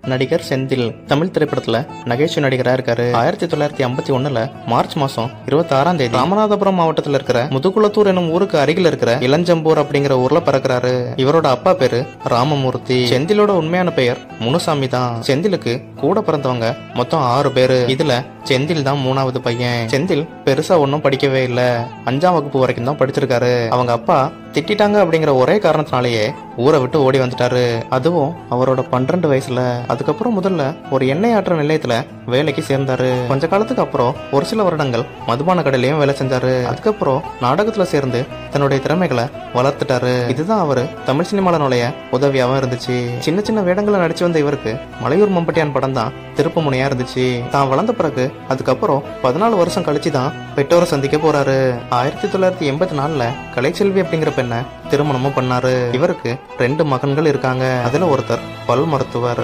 நடிகர் செந்தில் தமிழ் திரைப்படத்துல நகைச்சுவை நடிகரா இருக்காரு. 1951 மார்ச் மாசம் 26ஆம் தேதி ராமநாதபுரம் மாவட்டத்தில் இருக்கிற முதுகுளத்தூர் எனும் ஊருக்கு அருகில் இருக்கிற இளஞ்சம்பூர் அப்படிங்கிற ஊர்ல பிறக்கிறாரு. இவரோட அப்பா பேரு ராமமூர்த்தி. செந்திலோட உண்மையான பெயர் முனுசாமி தான். செந்திலுக்கு கூட பிறந்தவங்க மொத்தம் 6 பேரு. இதுல செந்தில் தான் 3வது பையன். செந்தில் பெருசா ஒன்னும் படிக்கவே இல்ல. 5ஆம் வகுப்பு வரைக்கும் தான் படிச்சிருக்காரு. அவங்க அப்பா திட்டாங்க அப்படிங்கிற ஒரே காரணத்தினாலேயே ஊரை விட்டு ஓடி வந்துட்டாரு. அதுவும் அவரோட 12 வயசுல. அதுக்கப்புறம் முதல்ல ஒரு எண்ணெய் ஆற்ற நிலையத்துல வேலைக்கு சேர்ந்தாரு. கொஞ்ச காலத்துக்கு அப்புறம் ஒரு சில வருடங்கள் மதுபான கடையிலயும் வேலை செஞ்சாரு. அதுக்கப்புறம் நாடகத்துல சேர்ந்து தன்னுடைய திறமைகளை வளர்த்துட்டாரு. இதுதான் அவரு தமிழ் சினிமால நுழைய உதவியாவும் இருந்துச்சு. சின்ன சின்ன வேடங்களை நடிச்சு வந்த இவருக்கு மலையூர் மம்பட்டியான் படம் தான் திருப்பு முனையா இருந்துச்சு. தான் வளர்ந்த பிறகு அதுக்கப்புறம் 14 வருஷம் கழிச்சு தான் பெற்றோரை சந்திக்க போறாரு. 1984 கலைச்செல்வி அப்படிங்கிற பெண்ணை திருமணமும் பண்ணாரு. இவருக்கு 2 மகன்கள் இருக்காங்க. அதுல ஒருத்தர் பல் மருத்துவர்.